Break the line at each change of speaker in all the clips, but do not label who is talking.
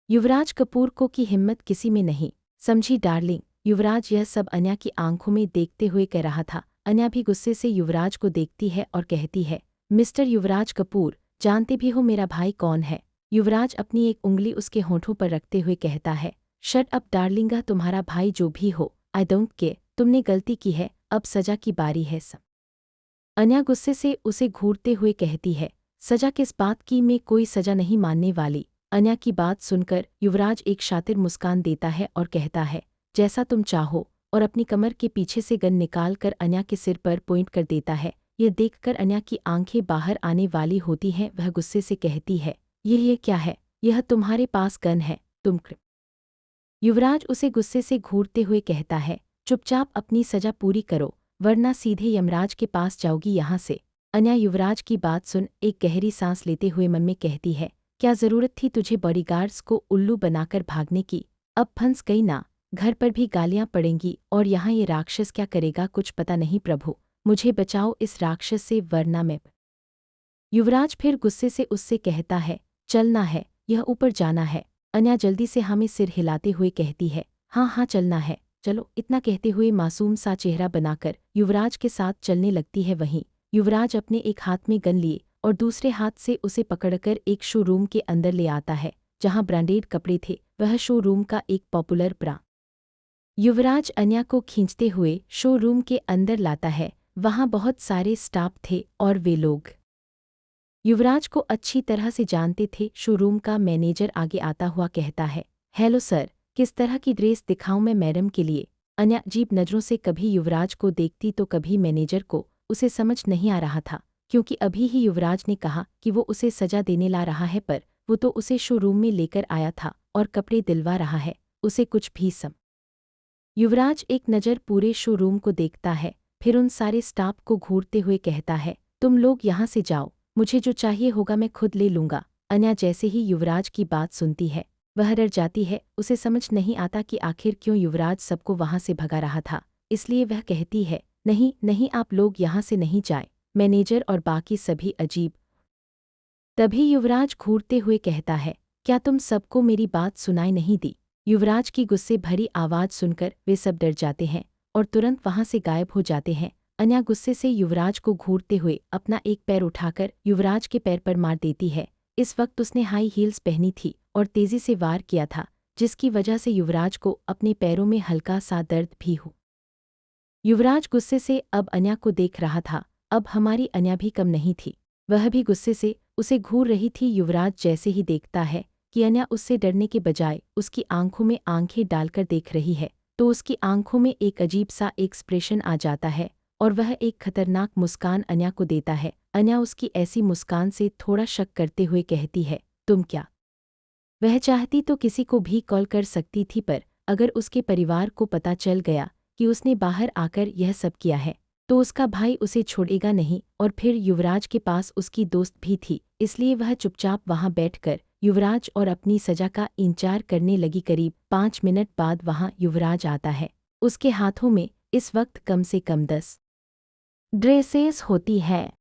युवराज कपूर को की हिम्मत किसी में नहीं, समझी डार्लिंग। युवराज यह सब अन्या की आंखों में देखते हुए कह रहा था। अन्या भी गुस्से से युवराज को देखती है और कहती है, मिस्टर युवराज कपूर, जानते भी हो मेरा भाई कौन है? युवराज अपनी एक उंगली उसके होठों पर रखते हुए कहता है, शट अप डार्लिंगा, तुम्हारा भाई जो भी हो, आई डोंट केयर, तुमने गलती की है, अब सजा की बारी है सब। अन्या गुस्से से उसे घूरते हुए कहती है, सजा किस बात की, मैं कोई सजा नहीं मानने वाली। अन्या की बात सुनकर युवराज एक शातिर मुस्कान देता है और कहता है, जैसा तुम चाहो, और अपनी कमर के पीछे से गन निकाल कर अन्या के सिर पर पॉइंट कर देता है। यह देखकर अन्या की आंखें बाहर आने वाली होती हैं। वह गुस्से से कहती है, ये क्या है? यह तुम्हारे पास गन है, तुम युवराज उसे गुस्से से घूरते हुए कहता है, चुपचाप अपनी सजा पूरी करो, वरना सीधे यमराज के पास जाओगी यहाँ से। अन्या युवराज की बात सुन एक गहरी सांस लेते हुए मन में कहती है, क्या जरूरत थी तुझे बॉडीगार्ड्स को उल्लू बनाकर भागने की? अब फंस गई ना, घर पर भी गालियां पड़ेंगी और यहाँ ये राक्षस क्या करेगा कुछ पता नहीं। प्रभु, मुझे बचाओ इस राक्षस से, वरना मैं। युवराज फिर गुस्से से उससे कहता है, चलना है, यह ऊपर जाना है। अन्या जल्दी से हमें सिर हिलाते हुए कहती है, हाँ हाँ चलना है, चलो। इतना कहते हुए मासूम सा चेहरा बनाकर युवराज के साथ चलने लगती है। वहीं युवराज अपने एक हाथ में गन लिए और दूसरे हाथ से उसे पकड़कर एक शोरूम के अंदर ले आता है, जहां ब्रांडेड कपड़े थे। वह शोरूम का एक पॉपुलर ब्रांड। युवराज अन्या को खींचते हुए शोरूम के अंदर लाता है। वहां बहुत सारे स्टाफ थे और वे लोग युवराज को अच्छी तरह से जानते थे। शोरूम का मैनेजर आगे आता हुआ कहता है, हेलो सर, किस तरह की ड्रेस दिखाऊं मैं मैडम के लिए? अन्या अजीब नज़रों से कभी युवराज को देखती तो कभी मैनेजर को। उसे समझ नहीं आ रहा था, क्योंकि अभी ही युवराज ने कहा कि वो उसे सजा देने ला रहा है, पर वो तो उसे शोरूम में लेकर आया था और कपड़े दिलवा रहा है। उसे कुछ भी युवराज एक नज़र पूरे शोरूम को देखता है, फिर उन सारे स्टाफ को घूरते हुए कहता है, तुम लोग यहाँ से जाओ, मुझे जो चाहिए होगा मैं खुद ले लूँगा। अन्या जैसे ही युवराज की बात सुनती है, वह डर जाती है। उसे समझ नहीं आता कि आखिर क्यों युवराज सबको वहाँ से भगा रहा था, इसलिए वह कहती है, नहीं नहीं, आप लोग यहाँ से नहीं जाए। मैनेजर और बाकी सभी अजीब। तभी युवराज घूरते हुए कहता है, क्या तुम सबको मेरी बात सुनाई नहीं दी? युवराज की गुस्से भरी आवाज़ सुनकर वे सब डर जाते हैं और तुरंत वहां से गायब हो जाते हैं। अन्या गुस्से से युवराज को घूरते हुए अपना एक पैर उठाकर युवराज के पैर पर मार देती है। इस वक्त उसने हाई हील्स पहनी थी और तेजी से वार किया था, जिसकी वजह से युवराज को अपने पैरों में हल्का सा दर्द भी हो। युवराज गुस्से से अब अन्या को देख रहा था। अब हमारी अन्या भी कम नहीं थी, वह भी गुस्से से उसे घूर रही थी। युवराज जैसे ही देखता है कि अन्या उससे डरने के बजाय उसकी आंखों में आंखें डालकर देख रही है, तो उसकी आंखों में एक अजीब सा एक्सप्रेशन आ जाता है और वह एक खतरनाक मुस्कान अन्या को देता है। अन्या उसकी ऐसी मुस्कान से थोड़ा शक करते हुए कहती है, तुम क्या? वह चाहती तो किसी को भी कॉल कर सकती थी, पर अगर उसके परिवार को पता चल गया कि उसने बाहर आकर यह सब किया है, तो उसका भाई उसे छोड़ेगा नहीं। और फिर युवराज के पास उसकी दोस्त भी थी, इसलिए वह चुपचाप वहां बैठकर युवराज और अपनी सजा का इंतजार करने लगी। करीब 5 मिनट बाद वहां युवराज आता है। उसके हाथों में इस वक्त कम से कम 10 ड्रेसेस होती है।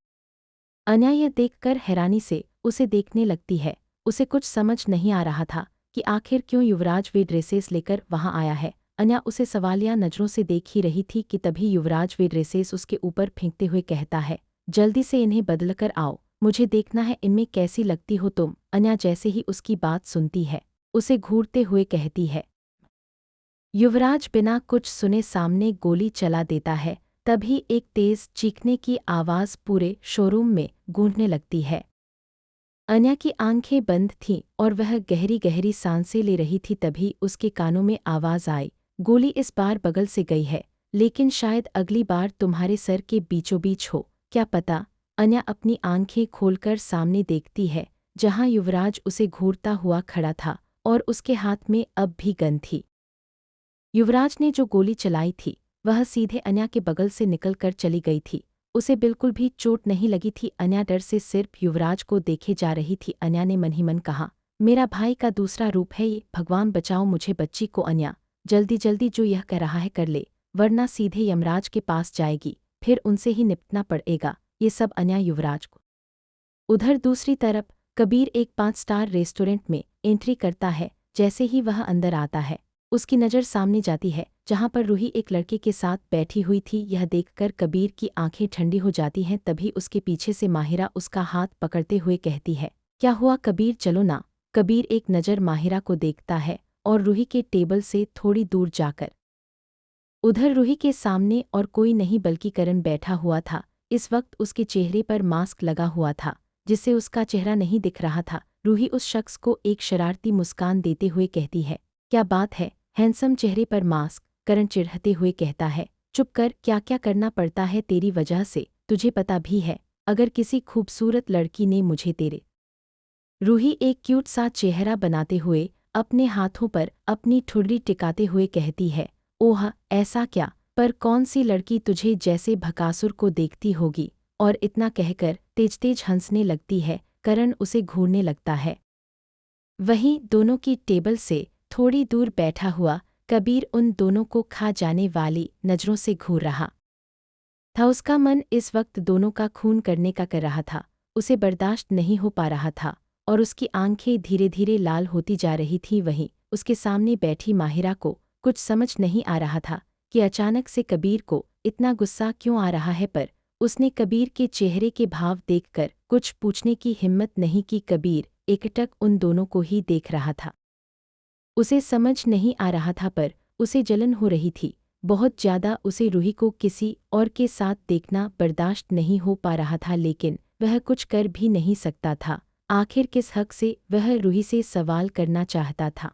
अन्या यह देखकर हैरानी से उसे देखने लगती है। उसे कुछ समझ नहीं आ रहा था कि आखिर क्यों युवराज वे ड्रेसेस लेकर वहां आया है। अन्या उसे सवालिया नज़रों से देख ही रही थी कि तभी युवराज वे ड्रेसेस उसके ऊपर फेंकते हुए कहता है, जल्दी से इन्हें बदलकर आओ, मुझे देखना है इनमें कैसी लगती हो तुम। अन्या जैसे ही उसकी बात सुनती है, उसे घूरते हुए कहती है। युवराज बिना कुछ सुने सामने गोली चला देता है। तभी एक तेज चीखने की आवाज़ पूरे शोरूम में गूंजने लगती है। अन्या की आंखें बंद थीं और वह गहरी गहरी सांसें ले रही थी। तभी उसके कानों में आवाज़ आई, गोली इस बार बगल से गई है, लेकिन शायद अगली बार तुम्हारे सर के बीचों बीच हो, क्या पता। अन्या अपनी आंखें खोलकर सामने देखती है, जहां युवराज उसे घूरता हुआ खड़ा था और उसके हाथ में अब भी गन थी। युवराज ने जो गोली चलाई थी वह सीधे अन्या के बगल से निकलकर चली गई थी। उसे बिल्कुल भी चोट नहीं लगी थी। अन्या डर से सिर्फ युवराज को देखे जा रही थी। अन्या ने मन ही मन कहा, मेरा भाई का दूसरा रूप है ये, भगवान बचाओ मुझे बच्ची को। अन्या जल्दी जल्दी जो यह कह रहा है कर ले, वरना सीधे यमराज के पास जाएगी, फिर उनसे ही निपटना पड़ेगा। ये सब अन्या युवराज को। उधर दूसरी तरफ कबीर एक 5 स्टार रेस्टोरेंट में एंट्री करता है, जैसे ही वह अंदर आता है उसकी नज़र सामने जाती है जहां पर रूही एक लड़के के साथ बैठी हुई थी। यह देखकर कबीर की आंखें ठंडी हो जाती हैं। तभी उसके पीछे से माहिरा उसका हाथ पकड़ते हुए कहती है, क्या हुआ कबीर, चलो ना। कबीर एक नज़र माहिरा को देखता है और रूही के टेबल से थोड़ी दूर जाकर उधर रूही के सामने और कोई नहीं बल्कि करण बैठा हुआ था। इस वक्त उसके चेहरे पर मास्क लगा हुआ था जिससे उसका चेहरा नहीं दिख रहा था। रूही उस शख्स को एक शरारती मुस्कान देते हुए कहती है, क्या बात है, हैंडसम चेहरे पर मास्क। करण चिढ़ते हुए कहता है, चुप कर, क्या क्या करना पड़ता है तेरी वजह से, तुझे पता भी है अगर किसी खूबसूरत लड़की ने मुझे तेरे। रूही एक क्यूट सा चेहरा बनाते हुए अपने हाथों पर अपनी ठुर्री टिकाते हुए कहती है, ओह ऐसा क्या, पर कौन सी लड़की तुझे जैसे भकासुर को देखती होगी। और इतना कहकर तेज तेज हंसने लगती है। करण उसे घूरने लगता है। वहीं दोनों की टेबल से थोड़ी दूर बैठा हुआ कबीर उन दोनों को खा जाने वाली नज़रों से घूर रहा था। उसका मन इस वक्त दोनों का खून करने का कर रहा था। उसे बर्दाश्त नहीं हो पा रहा था और उसकी आंखें धीरे धीरे लाल होती जा रही थीं। वहीं उसके सामने बैठी माहिरा को कुछ समझ नहीं आ रहा था कि अचानक से कबीर को इतना गुस्सा क्यों आ रहा है, पर उसने कबीर के चेहरे के भाव देखकर कुछ पूछने की हिम्मत नहीं की। कबीर एकटक उन दोनों को ही देख रहा था। उसे समझ नहीं आ रहा था, पर उसे जलन हो रही थी बहुत ज़्यादा। उसे रूही को किसी और के साथ देखना बर्दाश्त नहीं हो पा रहा था, लेकिन वह कुछ कर भी नहीं सकता था। आखिर किस हक से वह रूही से सवाल करना चाहता था।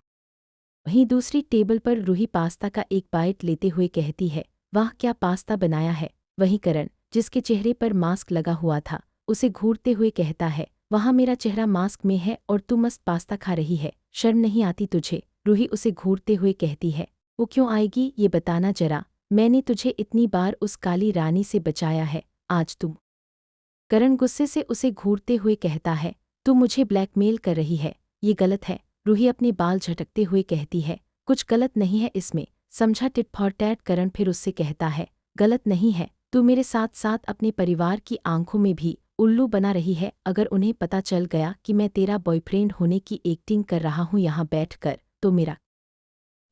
वहीं दूसरी टेबल पर रूही पास्ता का एक बाइट लेते हुए कहती है, वाह क्या पास्ता बनाया है। वहीं करण, जिसके चेहरे पर मास्क लगा हुआ था, उसे घूरते हुए कहता है, वहाँ मेरा चेहरा मास्क में है और तू मस्त पास्ता खा रही है, शर्म नहीं आती तुझे। रूही उसे घूरते हुए कहती है, वो क्यों आएगी ये बताना जरा, मैंने तुझे इतनी बार उस काली रानी से बचाया है, आज तुम। करण गुस्से से उसे घूरते हुए कहता है, तू मुझे ब्लैकमेल कर रही है, ये गलत है। रूही अपने बाल झटकते हुए कहती है, कुछ गलत नहीं है इसमें, समझा टिट फॉर टैट। करण फिर उससे कहता है, गलत नहीं है, तू मेरे साथ साथ अपने परिवार की आंखों में भी उल्लू बना रही है। अगर उन्हें पता चल गया कि मैं तेरा बॉयफ्रेंड होने की एक्टिंग कर रहा हूँ यहाँ बैठकर, तो मेरा।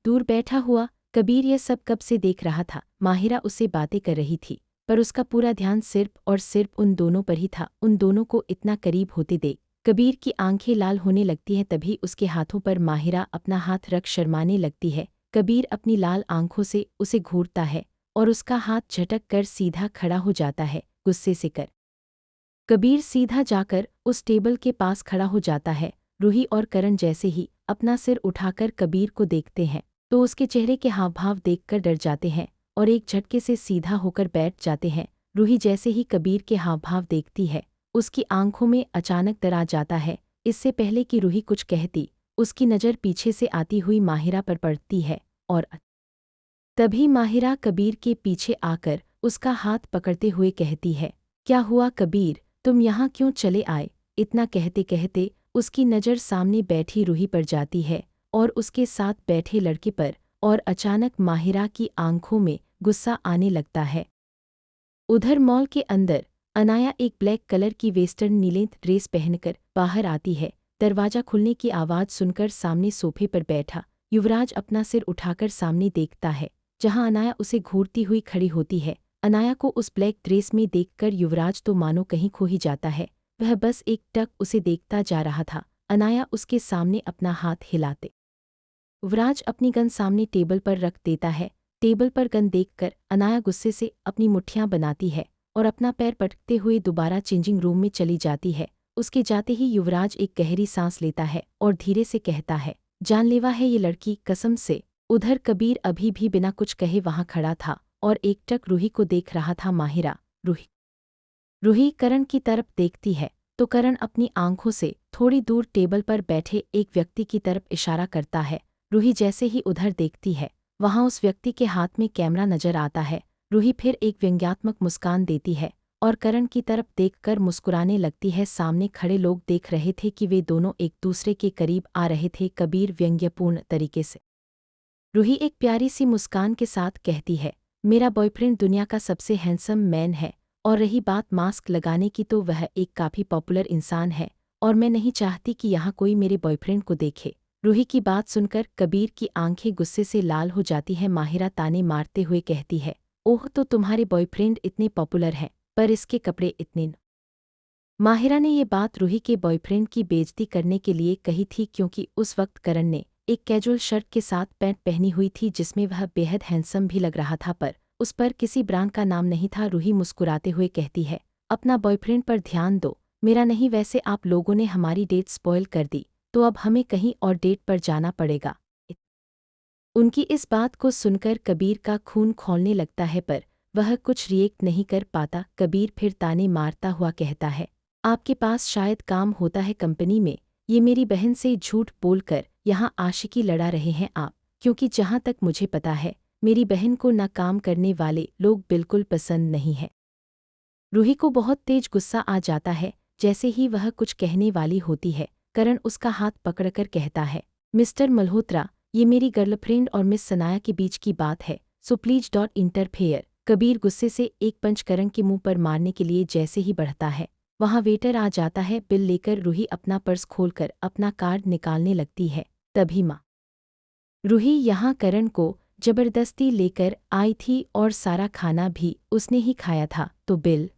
दूर बैठा हुआ कबीर यह सब कब से देख रहा था। माहिरा उससे बातें कर रही थी, पर उसका पूरा ध्यान सिर्फ और सिर्फ उन दोनों पर ही था। उन दोनों को इतना करीब होते देख कबीर की आंखें लाल होने लगती हैं। तभी उसके हाथों पर माहिरा अपना हाथ रख शर्माने लगती है। कबीर अपनी लाल आंखों से उसे घूरता है और उसका हाथ झटक कर सीधा खड़ा हो जाता है। गुस्से से कर कबीर सीधा जाकर उस टेबल के पास खड़ा हो जाता है। रूही और करण जैसे ही अपना सिर उठाकर कबीर को देखते हैं तो उसके चेहरे के हाव भाव देखकर डर जाते हैं और एक झटके से सीधा होकर बैठ जाते हैं। रूही जैसे ही कबीर के हाव भाव देखती है उसकी आंखों में अचानक डर आ जाता है। इससे पहले कि रूही कुछ कहती, उसकी नज़र पीछे से आती हुई माहिरा पर पड़ती है और तभी माहिरा कबीर के पीछे आकर उसका हाथ पकड़ते हुए कहती है, क्या हुआ कबीर, तुम यहाँ क्यों चले आए। इतना कहते कहते उसकी नज़र सामने बैठी रूही पर जाती है और उसके साथ बैठे लड़के पर, और अचानक माहिरा की आंखों में गुस्सा आने लगता है। उधर मॉल के अंदर अनाया एक ब्लैक कलर की वेस्टर्न नीले ड्रेस पहनकर बाहर आती है। दरवाज़ा खुलने की आवाज़ सुनकर सामने सोफे पर बैठा युवराज अपना सिर उठाकर सामने देखता है जहां अनाया उसे घूरती हुई खड़ी होती है। अनाया को उस ब्लैक ड्रेस में देखकर युवराज तो मानो कहीं खो ही जाता है। वह बस एक टक उसे देखता जा रहा था। अनाया उसके सामने अपना हाथ हिलाते युवराज अपनी गन सामने टेबल पर रख देता है। टेबल पर गन देखकर अनाया गुस्से से अपनी मुट्ठियां बनाती है और अपना पैर पटकते हुए दोबारा चेंजिंग रूम में चली जाती है। उसके जाते ही युवराज एक गहरी सांस लेता है और धीरे से कहता है, जानलेवा है ये लड़की कसम से। उधर कबीर अभी भी बिना कुछ कहे वहां खड़ा था और एकटक रूही को देख रहा था। माहिरा रूही करण की तरफ देखती है तो करण अपनी आंखों से थोड़ी दूर टेबल पर बैठे एक व्यक्ति की तरफ इशारा करता है। रूही जैसे ही उधर देखती है वहां उस व्यक्ति के हाथ में कैमरा नजर आता है। रूही फिर एक व्यंग्यात्मक मुस्कान देती है और करण की तरफ देखकर मुस्कुराने लगती है। सामने खड़े लोग देख रहे थे कि वे दोनों एक दूसरे के करीब आ रहे थे। कबीर व्यंग्यपूर्ण तरीके से रूही एक प्यारी सी मुस्कान के साथ कहती है, मेरा बॉयफ्रेंड दुनिया का सबसे हैंडसम मैन है, और रही बात मास्क लगाने की तो वह एक काफ़ी पॉपुलर इंसान है और मैं नहीं चाहती कि यहाँ कोई मेरे बॉयफ्रेंड को देखे। रूही की बात सुनकर कबीर की आंखें गुस्से से लाल हो जाती है। माहिरा ताने मारते हुए कहती है, ओह तो तुम्हारे बॉयफ्रेंड इतने पॉपुलर हैं, पर इसके कपड़े इतने न। माहिरा ने ये बात रूही के बॉयफ्रेंड की बेइज्जती करने के लिए कही थी, क्योंकि उस वक्त करण ने एक कैजुअल शर्ट के साथ पैंट पहनी हुई थी जिसमें वह बेहद हैंडसम भी लग रहा था, पर उस पर किसी ब्रांड का नाम नहीं था। रूही मुस्कुराते हुए कहती है, अपना बॉयफ्रेंड पर ध्यान दो, मेरा नहीं। वैसे आप लोगों ने हमारी डेट स्पॉइल कर दी, तो अब हमें कहीं और डेट पर जाना पड़ेगा। उनकी इस बात को सुनकर कबीर का खून खौलने लगता है, पर वह कुछ रिएक्ट नहीं कर पाता। कबीर फिर ताने मारता हुआ कहता है, आपके पास शायद काम होता है कंपनी में, ये मेरी बहन से झूठ बोलकर यहाँ आशिकी लड़ा रहे हैं आप, क्योंकि जहाँ तक मुझे पता है मेरी बहन को ना काम करने वाले लोग बिल्कुल पसंद नहीं है। रूही को बहुत तेज गुस्सा आ जाता है। जैसे ही वह कुछ कहने वाली होती है, करण उसका हाथ पकड़कर कहता है, मिस्टर मल्होत्रा, ये मेरी गर्लफ्रेंड और मिस सनाया के बीच की बात है, so please dot interfere. Kabir गुस्से से एक पंच करण के मुंह पर मारने के लिए जैसे ही बढ़ता है, वहां वेटर आ जाता है। बिल लेकर रूही अपना पर्स खोलकर अपना कार्ड निकालने लगती है। तभी माँ रूही यहाँ करण को जबरदस्ती लेकर आई थी और सारा खाना भी उसने ही खाया था, तो बिल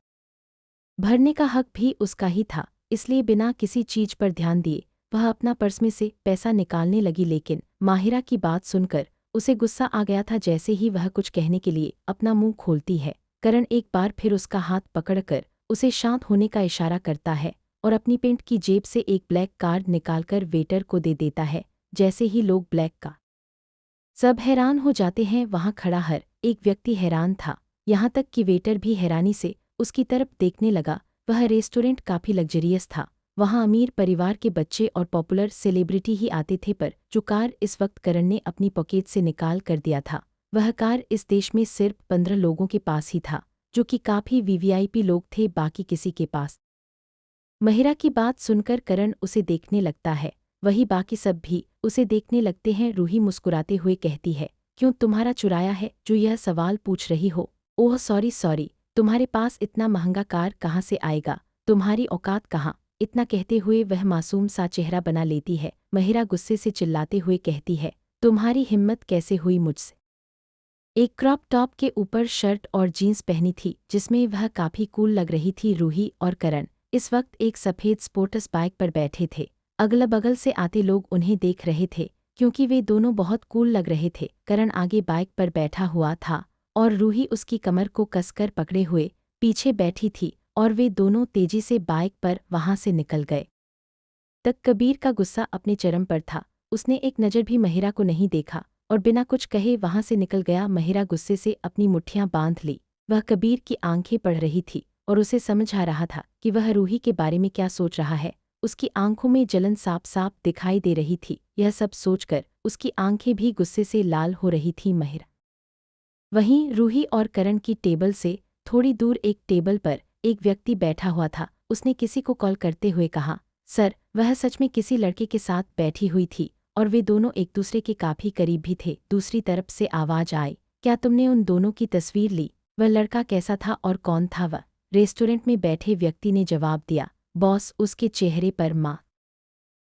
भरने का हक भी उसका ही था। इसलिए बिना किसी चीज पर ध्यान दिए वह अपना पर्स में से पैसा निकालने लगी, लेकिन माहिरा की बात सुनकर उसे गुस्सा आ गया था। जैसे ही वह कुछ कहने के लिए अपना मुंह खोलती है, करण एक बार फिर उसका हाथ पकड़कर उसे शांत होने का इशारा करता है और अपनी पेंट की जेब से एक ब्लैक कार्ड निकालकर वेटर को दे देता है। जैसे ही लोग ब्लैक का सब हैरान हो जाते हैं, वहां खड़ा हर एक व्यक्ति हैरान था, यहाँ तक कि वेटर भी हैरानी से उसकी तरफ देखने लगा। वह रेस्टोरेंट काफी लग्जरियस था, वहां अमीर परिवार के बच्चे और पॉपुलर सेलिब्रिटी ही आते थे, पर जो कार इस वक्त करण ने अपनी पॉकेट से निकाल कर दिया था, वह कार इस देश में सिर्फ 15 लोगों के पास ही था, जो कि काफी वीवीआईपी लोग थे, बाकी किसी के पास। महिरा की बात सुनकर करण उसे देखने लगता है, वही बाकी सब भी उसे देखने लगते हैं। रूही मुस्कुराते हुए कहती है, क्यों तुम्हारा चुराया है जो यह सवाल पूछ रही हो? ओह सॉरी सॉरी, तुम्हारे पास इतना महंगा कार कहाँ से आएगा, तुम्हारी औकात कहाँ? इतना कहते हुए वह मासूम सा चेहरा बना लेती है। महिरा गुस्से से चिल्लाते हुए कहती है, तुम्हारी हिम्मत कैसे हुई मुझसे? एक क्रॉप टॉप के ऊपर शर्ट और जीन्स पहनी थी, जिसमें वह काफी कूल लग रही थी। रूही और करण इस वक्त एक सफ़ेद स्पोर्ट्स बाइक पर बैठे थे। अगल बगल से आते लोग उन्हें देख रहे थे, क्योंकि वे दोनों बहुत कूल लग रहे थे। करण आगे बाइक पर बैठा हुआ था और रूही उसकी कमर को कसकर पकड़े हुए पीछे बैठी थी, और वे दोनों तेजी से बाइक पर वहां से निकल गए। तक कबीर का गुस्सा अपने चरम पर था। उसने एक नज़र भी महिरा को नहीं देखा और बिना कुछ कहे वहां से निकल गया। महिरा गुस्से से अपनी मुट्ठियां बांध ली। वह कबीर की आंखें पढ़ रही थी और उसे समझ आ रहा था कि वह रूही के बारे में क्या सोच रहा है। उसकी आंखों में जलन साफ साफ दिखाई दे रही थी। यह सब सोचकर उसकी आंखें भी गुस्से से लाल हो रही थी। महिरा वहीं रूही और करण की टेबल से थोड़ी दूर एक टेबल पर एक व्यक्ति बैठा हुआ था। उसने किसी को कॉल करते हुए कहा, सर, वह सच में किसी लड़के के साथ बैठी हुई थी और वे दोनों एक दूसरे के काफी करीब भी थे। दूसरी तरफ से आवाज आई, क्या तुमने उन दोनों की तस्वीर ली? वह लड़का कैसा था और कौन था वह? रेस्टोरेंट में बैठे व्यक्ति ने जवाब दिया, बॉस, उसके चेहरे पर माँ।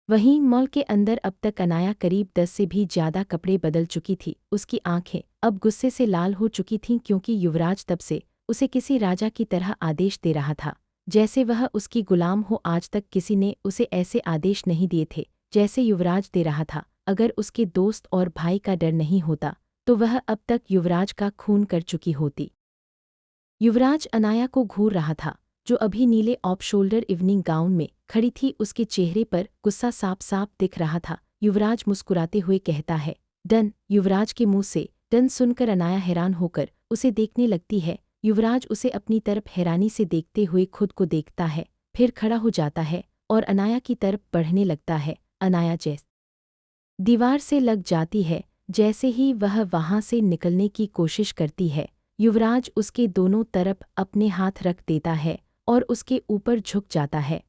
वहीं मॉल के अंदर अब तक अनाया करीब 10 से भी ज्यादा कपड़े बदल चुकी थी। उसकी आंखें अब गुस्से से लाल हो चुकी थीं, क्योंकि युवराज तब से उसे किसी राजा की तरह आदेश दे रहा था, जैसे वह उसकी गुलाम हो। आज तक किसी ने उसे ऐसे आदेश नहीं दिए थे जैसे युवराज दे रहा था। अगर उसके दोस्त और भाई का डर नहीं होता तो वह अब तक युवराज का खून कर चुकी होती। युवराज अनाया को घूर रहा था, जो अभी नीले ऑफ शोल्डर इवनिंग गाउन में खड़ी थी। उसके चेहरे पर गुस्सा साफ साफ दिख रहा था। युवराज मुस्कुराते हुए कहता है, डन। युवराज के मुंह से डन सुनकर अनाया हैरान होकर उसे देखने लगती है। युवराज उसे अपनी तरफ हैरानी से देखते हुए खुद को देखता है, फिर खड़ा हो जाता है और अनाया की तरफ बढ़ने लगता है। अनाया जैसे दीवार से लग जाती है। जैसे ही वह वहां से निकलने की कोशिश करती है, युवराज उसके दोनों तरफ अपने हाथ रख देता है और उसके ऊपर झुक जाता है।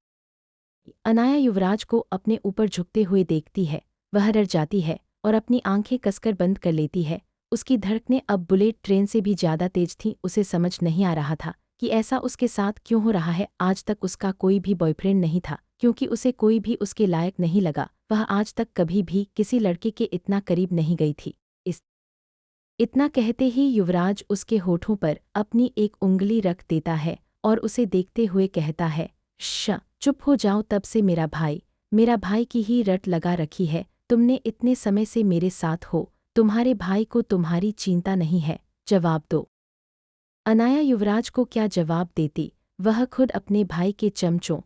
अनाया युवराज को अपने ऊपर झुकते हुए देखती है। वह डर जाती है और अपनी आंखें कसकर बंद कर लेती है। उसकी धड़कनें अब बुलेट ट्रेन से भी ज्यादा तेज थीं। उसे समझ नहीं आ रहा था कि ऐसा उसके साथ क्यों हो रहा है। आज तक उसका कोई भी बॉयफ्रेंड नहीं था, क्योंकि उसे कोई भी उसके लायक नहीं लगा। वह आज तक कभी भी किसी लड़के के इतना करीब नहीं गई थी। इस इतना कहते ही युवराज उसके होठों पर अपनी एक उंगली रख देता है और उसे देखते हुए कहता है, चुप हो जाओ, तब से मेरा भाई की ही रट लगा रखी है। तुमने इतने समय से मेरे साथ हो, तुम्हारे भाई को तुम्हारी चिंता नहीं है, जवाब दो। अनाया युवराज को क्या जवाब देती। वह खुद अपने भाई के चमचों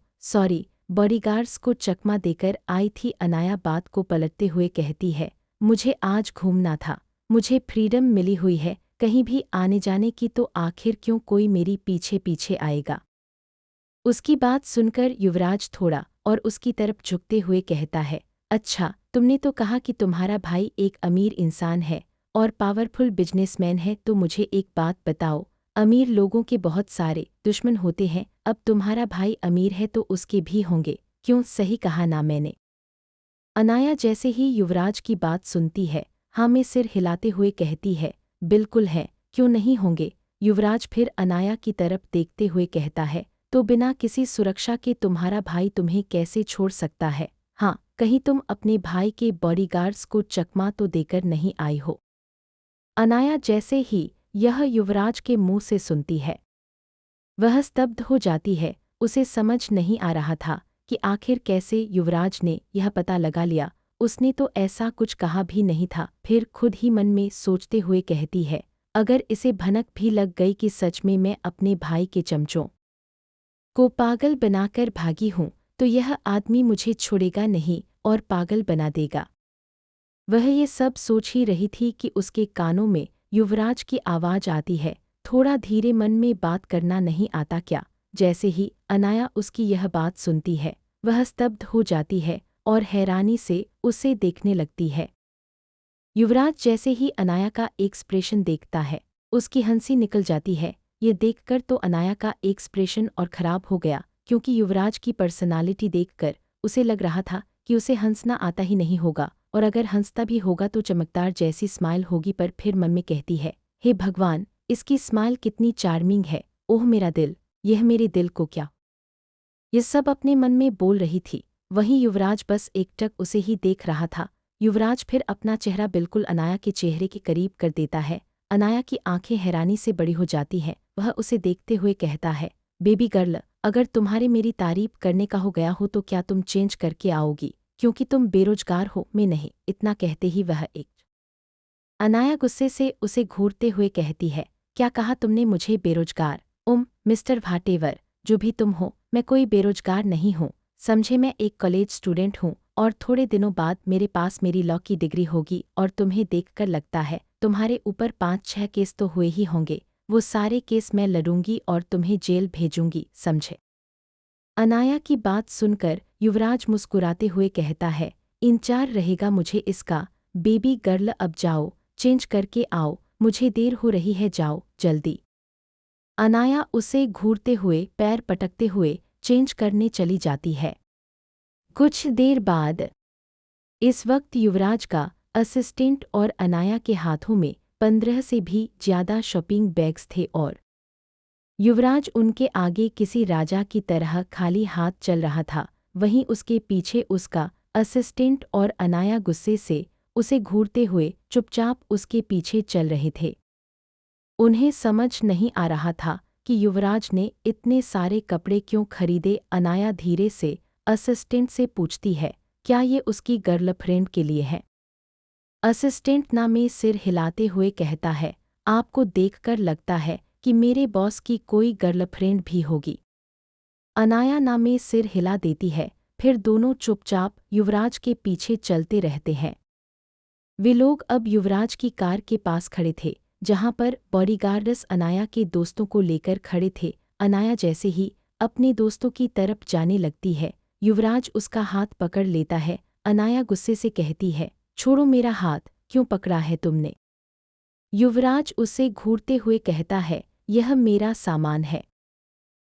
बॉडीगार्ड्स को चकमा देकर आई थी। अनाया बात को पलटते हुए कहती है, मुझे आज घूमना था, मुझे फ्रीडम मिली हुई है, कहीं भी आने जाने की, तो आखिर क्यों कोई मेरी पीछे पीछे आएगा। उसकी बात सुनकर युवराज थोड़ा और उसकी तरफ झुकते हुए कहता है, अच्छा, तुमने तो कहा कि तुम्हारा भाई एक अमीर इंसान है और पावरफुल बिजनेसमैन है, तो मुझे एक बात बताओ, अमीर लोगों के बहुत सारे दुश्मन होते हैं। अब तुम्हारा भाई अमीर है तो उसके भी होंगे, क्यों, सही कहा ना मैंने। अनाया जैसे ही युवराज की बात सुनती है, हाँ में सिर हिलाते हुए कहती है, बिल्कुल है, क्यों नहीं होंगे। युवराज फिर अनाया की तरफ देखते हुए कहता है, तो बिना किसी सुरक्षा के तुम्हारा भाई तुम्हें कैसे छोड़ सकता है। हाँ, कहीं तुम अपने भाई के बॉडीगार्ड्स को चकमा तो देकर नहीं आई हो। अनाया जैसे ही यह युवराज के मुंह से सुनती है, वह स्तब्ध हो जाती है। उसे समझ नहीं आ रहा था कि आखिर कैसे युवराज ने यह पता लगा लिया। उसने तो ऐसा कुछ कहा भी नहीं था। फिर खुद ही मन में सोचते हुए कहती है, अगर इसे भनक भी लग गई कि सच में मैं अपने भाई के चमचों को पागल बनाकर भागी हूँ, तो यह आदमी मुझे छोड़ेगा नहीं और पागल बना देगा। वह ये सब सोच ही रही थी कि उसके कानों में युवराज की आवाज़ आती है, थोड़ा धीरे, मन में बात करना नहीं आता क्या। जैसे ही अनाया उसकी यह बात सुनती है, वह स्तब्ध हो जाती है और हैरानी से उसे देखने लगती है। युवराज जैसे ही अनाया का एक्सप्रेशन देखता है, उसकी हंसी निकल जाती है। ये देखकर तो अनाया का एक्सप्रेशन और खराब हो गया, क्योंकि युवराज की पर्सनालिटी देखकर उसे लग रहा था कि उसे हंसना आता ही नहीं होगा, और अगर हंसता भी होगा तो चमकदार जैसी स्माइल होगी। पर फिर मन में कहती है, हे भगवान, इसकी स्माइल कितनी चार्मिंग है। ओह मेरा दिल, यह मेरे दिल को क्या। ये सब अपने मन में बोल रही थी। वहीं युवराज बस एकटक उसे ही देख रहा था। युवराज फिर अपना चेहरा बिल्कुल अनाया के चेहरे के करीब कर देता है। अनाया की आंखें हैरानी से बड़ी हो जाती हैं। वह उसे देखते हुए कहता है, बेबी गर्ल, अगर तुम्हारे मेरी तारीफ करने का हो गया हो तो क्या तुम चेंज करके आओगी, क्योंकि तुम बेरोजगार हो। मैं नहीं। इतना कहते ही वह एक अनाया गुस्से से उसे घूरते हुए कहती है, क्या कहा तुमने मुझे बेरोजगार? मिस्टर भाटेवर, जो भी तुम हो, मैं कोई बेरोजगार नहीं हूँ, समझे। मैं एक कॉलेज स्टूडेंट हूँ और थोड़े दिनों बाद मेरे पास मेरी लॉ की डिग्री होगी, और तुम्हें देखकर लगता है तुम्हारे ऊपर 5-6 केस तो हुए ही होंगे। वो सारे केस मैं लड़ूंगी और तुम्हें जेल भेजूंगी, समझे। अनाया की बात सुनकर युवराज मुस्कुराते हुए कहता है, इंतजार रहेगा मुझे इसका। बेबी गर्ल, अब जाओ, चेंज करके आओ, मुझे देर हो रही है, जाओ जल्दी। अनाया उसे घूरते हुए, पैर पटकते हुए चेंज करने चली जाती है। कुछ देर बाद इस वक्त युवराज का असिस्टेंट और अनाया के हाथों में 15 से भी ज्यादा शॉपिंग बैग्स थे, और युवराज उनके आगे किसी राजा की तरह खाली हाथ चल रहा था। वहीं उसके पीछे उसका असिस्टेंट और अनाया गुस्से से उसे घूरते हुए चुपचाप उसके पीछे चल रहे थे। उन्हें समझ नहीं आ रहा था कि युवराज ने इतने सारे कपड़े क्यों खरीदे। अनाया धीरे से असिस्टेंट से पूछती है, क्या ये उसकी गर्लफ्रेंड के लिए है? असिस्टेंट ना में सिर हिलाते हुए कहता है, आपको देखकर लगता है कि मेरे बॉस की कोई गर्लफ्रेंड भी होगी। अनाया ना में सिर हिला देती है। फिर दोनों चुपचाप युवराज के पीछे चलते रहते हैं। वे लोग अब युवराज की कार के पास खड़े थे, जहां पर बॉडीगार्ड्स अनाया के दोस्तों को लेकर खड़े थे। अनाया जैसे ही अपने दोस्तों की तरफ जाने लगती है, युवराज उसका हाथ पकड़ लेता है। अनाया गुस्से से कहती है, छोड़ो मेरा हाथ, क्यों पकड़ा है तुमने? युवराज उसे घूरते हुए कहता है, यह मेरा सामान है।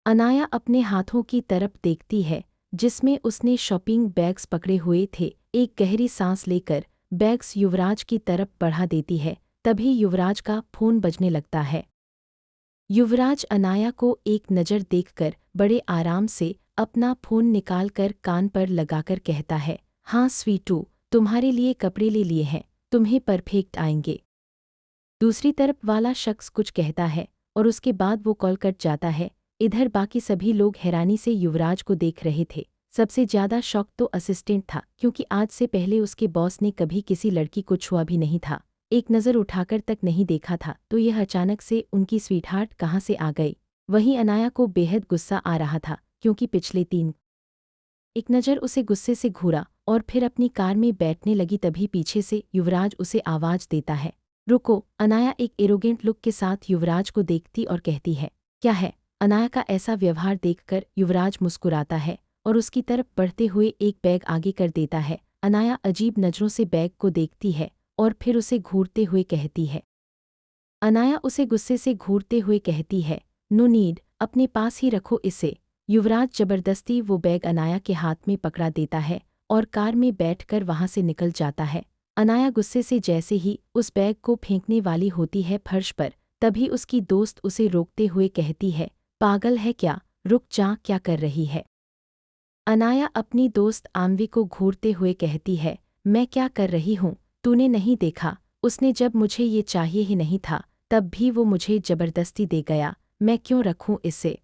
अनाया अपने हाथों की तरफ देखती है, जिसमें उसने शॉपिंग बैग्स पकड़े हुए थे। एक गहरी सांस लेकर बैग्स युवराज की तरफ बढ़ा देती है। तभी युवराज का फोन बजने लगता है। युवराज अनाया को एक नज़र देखकर बड़े आराम से अपना फ़ोन निकालकर कान पर लगाकर कहता है, हाँ स्वीटू, तुम्हारे लिए कपड़े ले लिए हैं, तुम्हें परफेक्ट आएंगे। दूसरी तरफ वाला शख्स कुछ कहता है और उसके बाद वो कॉल कट जाता है। इधर बाकी सभी लोग हैरानी से युवराज को देख रहे थे। सबसे ज़्यादा शॉक तो असिस्टेंट था, क्योंकि आज से पहले उसके बॉस ने कभी किसी लड़की को छुआ भी नहीं था, एक नज़र उठाकर तक नहीं देखा था, तो यह अचानक से उनकी स्वीटहार्ट कहाँ से आ गई। वहीं अनाया को बेहद गुस्सा आ रहा था, क्योंकि पिछले 3 एक नज़र उसे गुस्से से घूरा और फिर अपनी कार में बैठने लगी। तभी पीछे से युवराज उसे आवाज़ देता है, रुको। अनाया एक एरोगेंट लुक के साथ युवराज को देखती और कहती है, क्या है। अनाया का ऐसा व्यवहार देखकर युवराज मुस्कुराता है और उसकी तरफ बढ़ते हुए एक बैग आगे कर देता है। अनाया अजीब नज़रों से बैग को देखती है और फिर उसे घूरते हुए कहती है, अनाया उसे गुस्से से घूरते हुए कहती है, नो नीड, अपने पास ही रखो इसे। युवराज जबरदस्ती वो बैग अनाया के हाथ में पकड़ा देता है और कार में बैठकर वहां से निकल जाता है। अनाया गुस्से से जैसे ही उस बैग को फेंकने वाली होती है फर्श पर, तभी उसकी दोस्त उसे रोकते हुए कहती है, पागल है क्या, रुक जा, क्या कर रही है। अनाया अपनी दोस्त आन्वी को घूरते हुए कहती है, मैं क्या कर रही हूँ, तूने नहीं देखा, उसने जब मुझे ये चाहिए ही नहीं था तब भी वो मुझे जबरदस्ती दे गया, मैं क्यों रखूं इसे।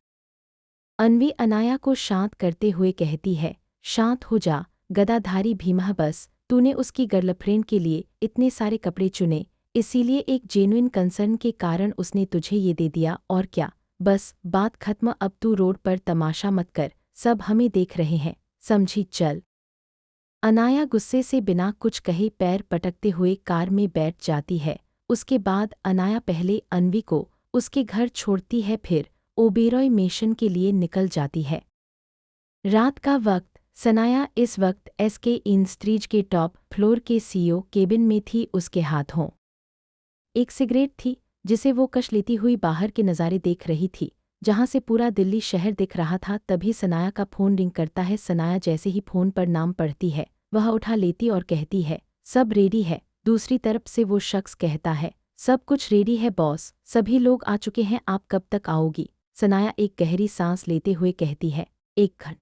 अन्वी अनाया को शांत करते हुए कहती है, शांत हो जा, गदाधारी भीमा, बस तूने उसकी गर्लफ्रेंड के लिए इतने सारे कपड़े चुने, इसीलिए एक जेन्युइन कंसर्न के कारण उसने तुझे ये दे दिया, और क्या, बस बात खत्म, अब तू रोड पर तमाशा मत कर, सब हमें देख रहे हैं, समझी, चल। अनाया गुस्से से बिना कुछ कहे पैर पटकते हुए कार में बैठ जाती है। उसके बाद अनाया पहले अन्वी को उसके घर छोड़ती है, फिर ओबेरॉय मेशन के लिए निकल जाती है। रात का वक्त। सनाया इस वक्त एसके इंस्ट्रीज के टॉप फ्लोर के सीईओ केबिन में थी। उसके हाथों एक सिगरेट थी जिसे वो कश लेती हुई बाहर के नज़ारे देख रही थी, जहां से पूरा दिल्ली शहर दिख रहा था। तभी सनाया का फ़ोन रिंग करता है। सनाया जैसे ही फ़ोन पर नाम पढ़ती है, वह उठा लेती और कहती है, सब रेडी है। दूसरी तरफ से वो शख्स कहता है, सब कुछ रेडी है बॉस, सभी लोग आ चुके हैं, आप कब तक आओगी। सनाया एक गहरी सांस लेते हुए कहती है, 1 घंटा।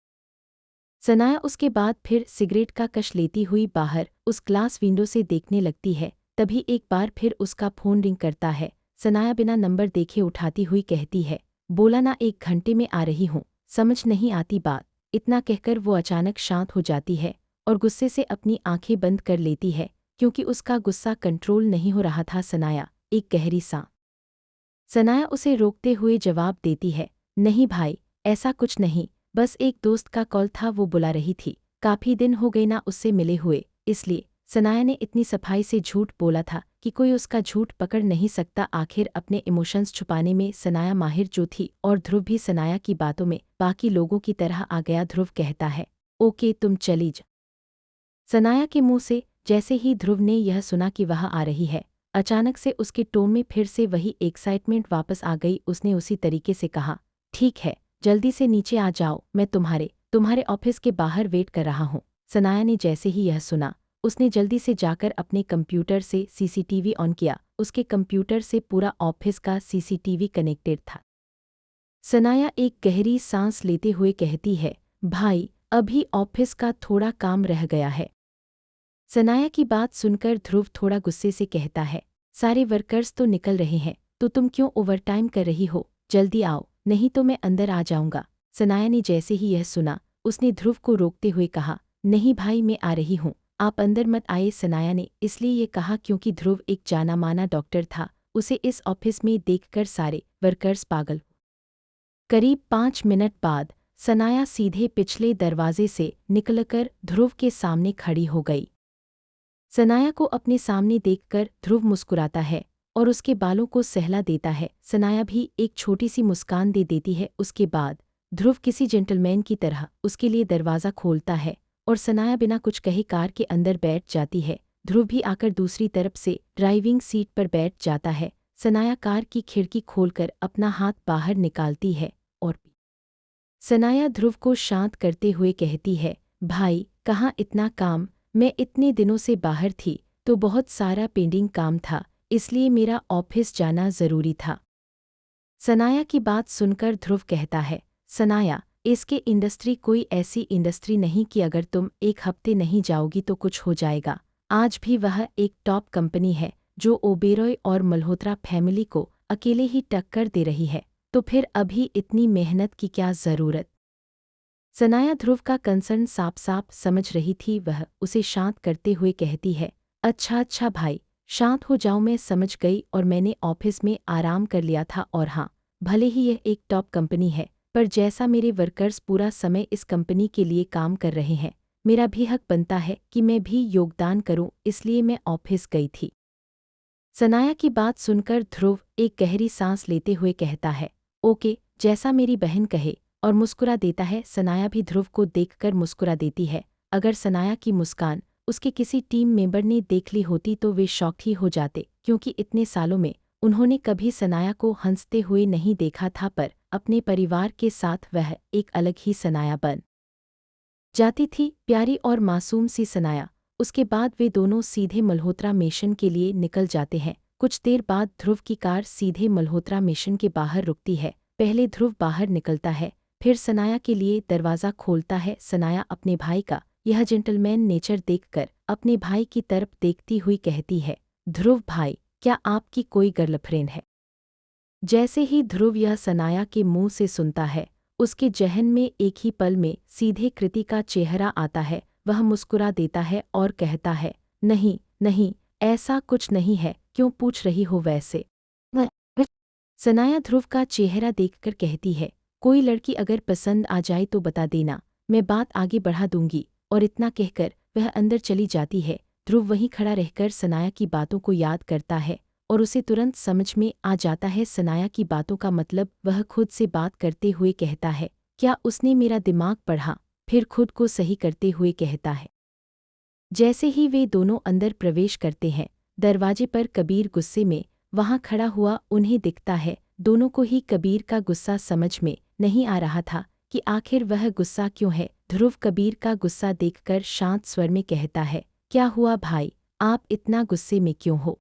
सनाया उसके बाद फिर सिगरेट का कश लेती हुई बाहर उस ग्लास विंडो से देखने लगती है। तभी एक बार फिर उसका फ़ोन रिंग करता है। सनाया बिना नंबर देखे उठाती हुई कहती है, बोला ना 1 घंटे में आ रही हूँ, समझ नहीं आती बात। इतना कहकर वो अचानक शांत हो जाती है और गुस्से से अपनी आंखें बंद कर लेती है, क्योंकि उसका गुस्सा कंट्रोल नहीं हो रहा था। सनाया एक गहरी सांस। सनाया उसे रोकते हुए जवाब देती है, नहीं भाई, ऐसा कुछ नहीं, बस एक दोस्त का कॉल था, वो बुला रही थी, काफ़ी दिन हो गए ना उससे मिले हुए, इसलिए। सनाया ने इतनी सफाई से झूठ बोला था कि कोई उसका झूठ पकड़ नहीं सकता। आखिर अपने इमोशंस छुपाने में सनाया माहिर जो थी, और ध्रुव भी सनाया की बातों में बाकी लोगों की तरह आ गया। ध्रुव कहता है, ओके तुम चली जा। सनाया के मुंह से जैसे ही ध्रुव ने यह सुना कि वह आ रही है, अचानक से उसके टोन में फिर से वही एक्साइटमेंट वापस आ गई। उसने उसी तरीके से कहा, ठीक है, जल्दी से नीचे आ जाओ, मैं तुम्हारे ऑफिस के बाहर वेट कर रहा हूँ। सनाया ने जैसे ही यह सुना, उसने जल्दी से जाकर अपने कंप्यूटर से सीसीटीवी ऑन किया। उसके कंप्यूटर से पूरा ऑफिस का सीसीटीवी कनेक्टेड था। सनाया एक गहरी सांस लेते हुए कहती है, भाई, अभी ऑफिस का थोड़ा काम रह गया है। सनाया की बात सुनकर ध्रुव थोड़ा गुस्से से कहता है, सारे वर्कर्स तो निकल रहे हैं, तो तुम क्यों ओवरटाइम कर रही हो, जल्दी आओ, नहीं तो मैं अंदर आ जाऊंगा। सनाया ने जैसे ही यह सुना, उसने ध्रुव को रोकते हुए कहा, नहीं भाई, मैं आ रही हूँ, आप अंदर मत आइए। सनाया ने इसलिए ये कहा क्योंकि ध्रुव एक जाना माना डॉक्टर था, उसे इस ऑफिस में देखकर सारे वर्कर्स पागल। करीब 5 मिनट बाद सनाया सीधे पिछले दरवाजे से निकलकर ध्रुव के सामने खड़ी हो गई। सनाया को अपने सामने देखकर ध्रुव मुस्कुराता है और उसके बालों को सहला देता है। सनाया भी एक छोटी सी मुस्कान दे देती है। उसके बाद ध्रुव किसी जेंटलमैन की तरह उसके लिए दरवाज़ा खोलता है और सनाया बिना कुछ कहे कार के अंदर बैठ जाती है। ध्रुव भी आकर दूसरी तरफ से ड्राइविंग सीट पर बैठ जाता है। सनाया कार की खिड़की खोलकर अपना हाथ बाहर निकालती है और सनाया ध्रुव को शांत करते हुए कहती है, भाई, कहाँ इतना काम, मैं इतने दिनों से बाहर थी तो बहुत सारा पेंडिंग काम था, इसलिए मेरा ऑफिस जाना ज़रूरी था। सनाया की बात सुनकर ध्रुव कहता है, सनाया, इसके इंडस्ट्री कोई ऐसी इंडस्ट्री नहीं कि अगर तुम एक हफ्ते नहीं जाओगी तो कुछ हो जाएगा। आज भी वह एक टॉप कंपनी है जो ओबेरॉय और मल्होत्रा फैमिली को अकेले ही टक्कर दे रही है, तो फिर अभी इतनी मेहनत की क्या ज़रूरत। सनाया ध्रुव का कंसर्न साफ साफ समझ रही थी। वह उसे शांत करते हुए कहती है, अच्छा अच्छा भाई, शांत हो जाओ, मैं समझ गई और मैंने ऑफिस में आराम कर लिया था। और हाँ, भले ही यह एक टॉप कंपनी है, पर जैसा मेरे वर्कर्स पूरा समय इस कंपनी के लिए काम कर रहे हैं, मेरा भी हक बनता है कि मैं भी योगदान करूं, इसलिए मैं ऑफिस गई थी। सनाया की बात सुनकर ध्रुव एक गहरी सांस लेते हुए कहता है, ओके, जैसा मेरी बहन कहे, और मुस्कुरा देता है। सनाया भी ध्रुव को देखकर मुस्कुरा देती है। अगर सनाया की मुस्कान उसके किसी टीम मेंबर ने देख ली होती तो वे शॉक्ड ही हो जाते, क्योंकि इतने सालों में उन्होंने कभी सनाया को हंसते हुए नहीं देखा था। पर अपने परिवार के साथ वह एक अलग ही सनाया बन जाती थी, प्यारी और मासूम सी सनाया। उसके बाद वे दोनों सीधे मल्होत्रा मिशन के लिए निकल जाते हैं। कुछ देर बाद ध्रुव की कार सीधे मल्होत्रा मिशन के बाहर रुकती है। पहले ध्रुव बाहर निकलता है, फिर सनाया के लिए दरवाज़ा खोलता है। सनाया अपने भाई का यह जेंटलमैन नेचर देखकर अपने भाई की तरफ देखती हुई कहती है, ध्रुव भाई, क्या आपकी कोई गर्लफ्रेंड है? जैसे ही ध्रुव यह सनाया के मुंह से सुनता है, उसके जहन में एक ही पल में सीधे कृति का चेहरा आता है। वह मुस्कुरा देता है और कहता है, नहीं नहीं, ऐसा कुछ नहीं है, क्यों पूछ रही हो वैसे? सनाया ध्रुव का चेहरा देखकर कहती है, कोई लड़की अगर पसंद आ जाए तो बता देना, मैं बात आगे बढ़ा दूंगी। और इतना कहकर वह अंदर चली जाती है। ध्रुव वहीं खड़ा रहकर सनाया की बातों को याद करता है और उसे तुरंत समझ में आ जाता है सनाया की बातों का मतलब। वह खुद से बात करते हुए कहता है, क्या उसने मेरा दिमाग पढ़ा? फिर खुद को सही करते हुए कहता है। जैसे ही वे दोनों अंदर प्रवेश करते हैं, दरवाजे पर कबीर गुस्से में वहां खड़ा हुआ उन्हें दिखता है। दोनों को ही कबीर का गुस्सा समझ में नहीं आ रहा था कि आखिर वह गुस्सा क्यों है। ध्रुव कबीर का गुस्सा देखकर शांत स्वर में कहता है, क्या हुआ भाई, आप इतना गुस्से में क्यों हो?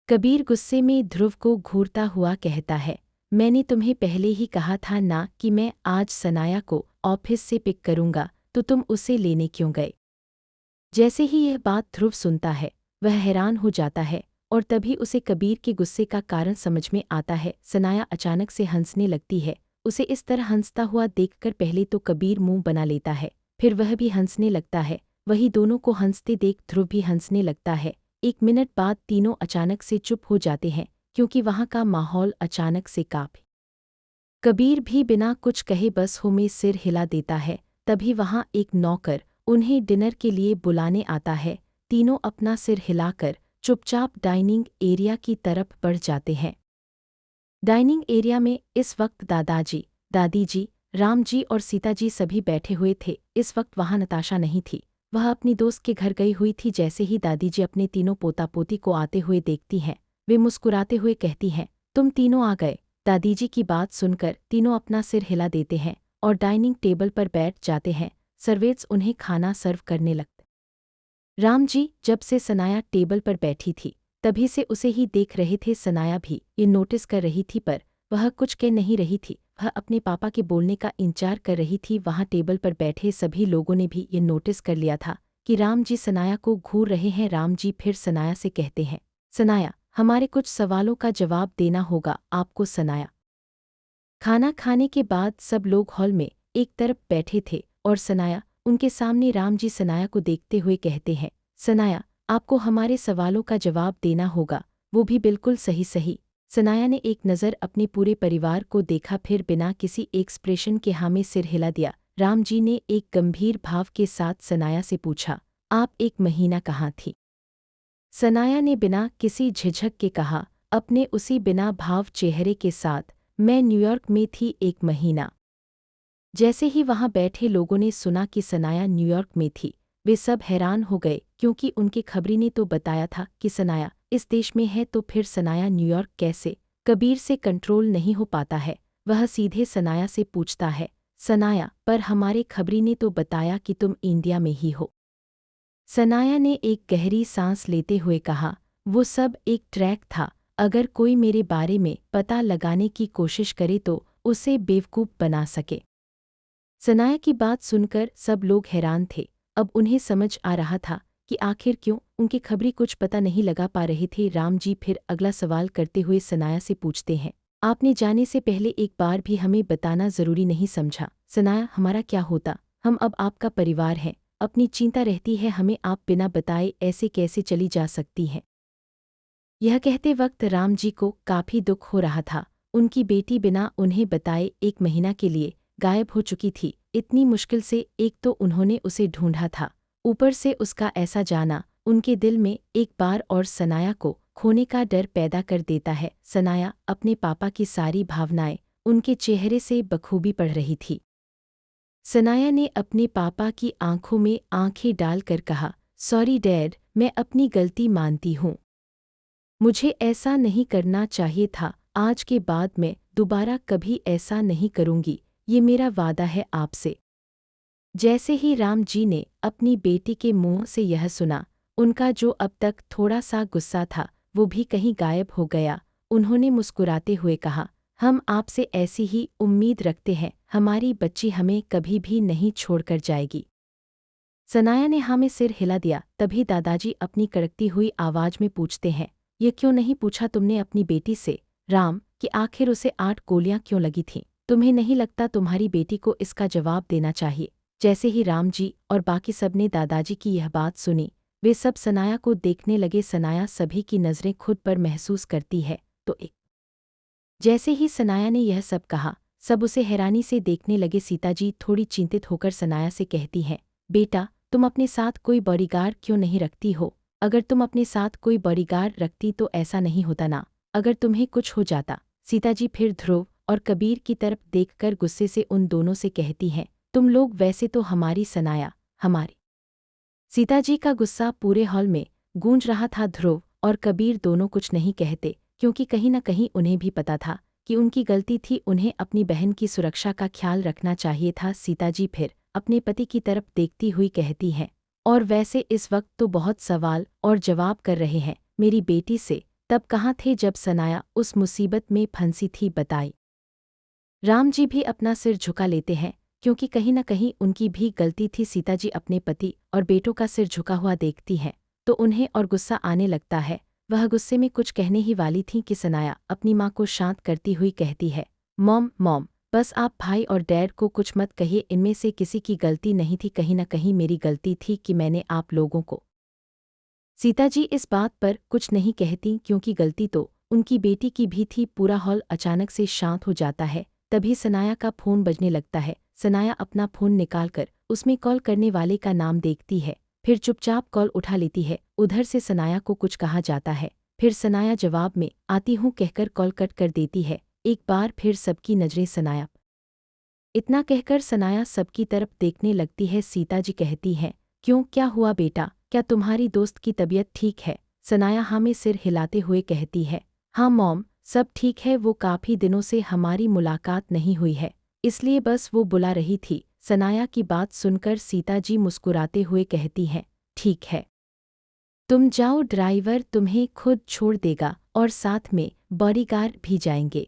कबीर गुस्से में ध्रुव को घूरता हुआ कहता है, मैंने तुम्हें पहले ही कहा था ना कि मैं आज सनाया को ऑफिस से पिक करूंगा, तो तुम उसे लेने क्यों गए? जैसे ही यह बात ध्रुव सुनता है, वह हैरान हो जाता है और तभी उसे कबीर के गुस्से का कारण समझ में आता है। सनाया अचानक से हंसने लगती है। उसे इस तरह हंसता हुआ देखकर पहले तो कबीर मुंह बना लेता है, फिर वह भी हंसने लगता है। वही दोनों को हंसते देख ध्रुव भी हंसने लगता है। 1 मिनट बाद तीनों अचानक से चुप हो जाते हैं, क्योंकि वहां का माहौल अचानक से कांप। कबीर भी बिना कुछ कहे बस हो में सिर हिला देता है। तभी वहां एक नौकर उन्हें डिनर के लिए बुलाने आता है। तीनों अपना सिर हिलाकर चुपचाप डाइनिंग एरिया की तरफ बढ़ जाते हैं। डाइनिंग एरिया में इस वक्त दादाजी, दादी जी, राम जी और सीता जी सभी बैठे हुए थे। इस वक्त वहां नताशा नहीं थी, वह अपनी दोस्त के घर गई हुई थी। जैसे ही दादी जी अपने तीनों पोता पोती को आते हुए देखती हैं, वे मुस्कुराते हुए कहती हैं, तुम तीनों आ गए। दादी जी की बात सुनकर तीनों अपना सिर हिला देते हैं और डाइनिंग टेबल पर बैठ जाते हैं। सर्वेंट्स उन्हें खाना सर्व करने लगते। राम जी जब से सनाया टेबल पर बैठी थी, तभी से उसे ही देख रहे थे। सनाया भी ये नोटिस कर रही थी, पर वह कुछ कह नहीं रही थी। वह अपने पापा के बोलने का इंतजार कर रही थी। वहां टेबल पर बैठे सभी लोगों ने भी ये नोटिस कर लिया था कि राम जी सनाया को घूर रहे हैं। राम जी फिर सनाया से कहते हैं, सनाया, हमारे कुछ सवालों का जवाब देना होगा आपको। सनाया। खाना खाने के बाद सब लोग हॉल में एक तरफ बैठे थे और सनाया उनके सामने। राम जी सनाया को देखते हुए कहते हैं, सनाया, आपको हमारे सवालों का जवाब देना होगा, वो भी बिल्कुल सही सही। सनाया ने एक नज़र अपने पूरे परिवार को देखा, फिर बिना किसी एक्सप्रेशन के हाँ में सिर हिला दिया। राम जी ने एक गंभीर भाव के साथ सनाया से पूछा, आप 1 महीना कहाँ थी? सनाया ने बिना किसी झिझक के कहा, अपने उसी बिना भाव चेहरे के साथ, मैं न्यूयॉर्क में थी 1 महीना। जैसे ही वहां बैठे लोगों ने सुना कि सनाया न्यूयॉर्क में थी, वे सब हैरान हो गए, क्योंकि उनके खबरी ने तो बताया था कि सनाया इस देश में है, तो फिर सनाया न्यूयॉर्क कैसे? कबीर से कंट्रोल नहीं हो पाता है, वह सीधे सनाया से पूछता है, सनाया, पर हमारे खबरी ने तो बताया कि तुम इंडिया में ही हो। सनाया ने एक गहरी सांस लेते हुए कहा, वो सब एक ट्रैक था, अगर कोई मेरे बारे में पता लगाने की कोशिश करे तो उसे बेवकूफ़ बना सके। सनाया की बात सुनकर सब लोग हैरान थे। अब उन्हें समझ आ रहा था कि आखिर क्यों उनके खबरी कुछ पता नहीं लगा पा रहे थे। राम जी फिर अगला सवाल करते हुए सनाया से पूछते हैं, आपने जाने से पहले एक बार भी हमें बताना ज़रूरी नहीं समझा? सनाया, हमारा क्या होता, हम अब आपका परिवार हैं, अपनी चिंता रहती है हमें, आप बिना बताए ऐसे कैसे चली जा सकती हैं? यह कहते वक्त राम जी को काफ़ी दुख हो रहा था। उनकी बेटी बिना उन्हें बताए 1 महीना के लिए गायब हो चुकी थी। इतनी मुश्किल से एक तो उन्होंने उसे ढूंढा था, ऊपर से उसका ऐसा जाना उनके दिल में एक बार और सनाया को खोने का डर पैदा कर देता है। सनाया अपने पापा की सारी भावनाएं उनके चेहरे से बखूबी पढ़ रही थी। सनाया ने अपने पापा की आंखों में आंखें डालकर कहा, सॉरी डैड, मैं अपनी गलती मानती हूँ। मुझे ऐसा नहीं करना चाहिए था। आज के बाद मैं दोबारा कभी ऐसा नहीं करूँगी, ये मेरा वादा है आपसे। जैसे ही राम जी ने अपनी बेटी के मुंह से यह सुना, उनका जो अब तक थोड़ा सा गुस्सा था वो भी कहीं गायब हो गया। उन्होंने मुस्कुराते हुए कहा, हम आपसे ऐसी ही उम्मीद रखते हैं, हमारी बच्ची हमें कभी भी नहीं छोड़कर जाएगी। सनाया ने हाँ में सिर हिला दिया। तभी दादाजी अपनी कड़कती हुई आवाज में पूछते हैं, ये क्यों नहीं पूछा तुमने अपनी बेटी से, राम, कि आखिर उसे 8 गोलियां क्यों लगी थीं? तुम्हें नहीं लगता तुम्हारी बेटी को इसका जवाब देना चाहिए? जैसे ही राम जी और बाकी सब ने दादाजी की यह बात सुनी, वे सब सनाया को देखने लगे। सनाया सभी की नज़रें खुद पर महसूस करती है तो एक जैसे ही सनाया ने यह सब कहा, सब उसे हैरानी से देखने लगे। सीताजी थोड़ी चिंतित होकर सनाया से कहती हैं, बेटा, तुम अपने साथ कोई बॉडीगार्ड क्यों नहीं रखती हो? अगर तुम अपने साथ कोई बॉडीगार्ड रखती तो ऐसा नहीं होता ना, अगर तुम्हें कुछ हो जाता। सीताजी फिर ध्रुव और कबीर की तरफ देखकर गुस्से से उन दोनों से कहती हैं, तुम लोग वैसे तो हमारी सनाया, हमारी। सीताजी का गुस्सा पूरे हॉल में गूंज रहा था। ध्रुव और कबीर दोनों कुछ नहीं कहते, क्योंकि कहीं न कहीं उन्हें भी पता था कि उनकी गलती थी, उन्हें अपनी बहन की सुरक्षा का ख्याल रखना चाहिए था। सीताजी फिर अपने पति की तरफ देखती हुई कहती हैं, और वैसे इस वक्त तो बहुत सवाल और जवाब कर रहे हैं मेरी बेटी से, तब कहाँ थे जब सनाया उस मुसीबत में फंसी थी, बताई। राम जी भी अपना सिर झुका लेते हैं, क्योंकि कहीं न कहीं उनकी भी गलती थी। सीताजी अपने पति और बेटों का सिर झुका हुआ देखती हैं तो उन्हें और गुस्सा आने लगता है। वह गुस्से में कुछ कहने ही वाली थीं कि सनाया अपनी माँ को शांत करती हुई कहती है, मॉम मॉम, बस आप भाई और डैड को कुछ मत कहिए, इनमें से किसी की गलती नहीं थी, कहीं न कहीं मेरी गलती थी कि मैंने आप लोगों को। सीताजी इस बात पर कुछ नहीं कहती, क्योंकि गलती तो उनकी बेटी की भी थी। पूरा हॉल अचानक से शांत हो जाता है। तभी सनाया का फ़ोन बजने लगता है। सनाया अपना फ़ोन निकालकर उसमें कॉल करने वाले का नाम देखती है, फिर चुपचाप कॉल उठा लेती है। उधर से सनाया को कुछ कहा जाता है, फिर सनाया जवाब में आती हूँ कहकर कॉल कट कर देती है। एक बार फिर सबकी नज़रें सनाया पर। इतना कहकर सनाया सबकी तरफ देखने लगती है। सीताजी कहती हैं, क्यों, क्या हुआ बेटा, क्या तुम्हारी दोस्त की तबीयत ठीक है? सनाया हाँ में सिर हिलाते हुए कहती है, हाँ मॉम, सब ठीक है, वो काफ़ी दिनों से हमारी मुलाकात नहीं हुई है, इसलिए बस वो बुला रही थी। सनाया की बात सुनकर सीताजी मुस्कुराते हुए कहती हैं, ठीक है, तुम जाओ, ड्राइवर तुम्हें खुद छोड़ देगा और साथ में बॉडीगार्ड भी जाएंगे।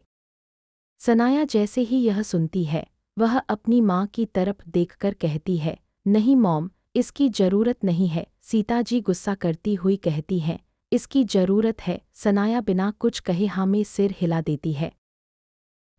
सनाया जैसे ही यह सुनती है, वह अपनी माँ की तरफ देखकर कहती है, नहीं मॉम, इसकी ज़रूरत नहीं है। सीताजी गुस्सा करती हुई कहती हैं, इसकी ज़रूरत है। सनाया बिना कुछ कहे हाँ में सिर हिला देती है।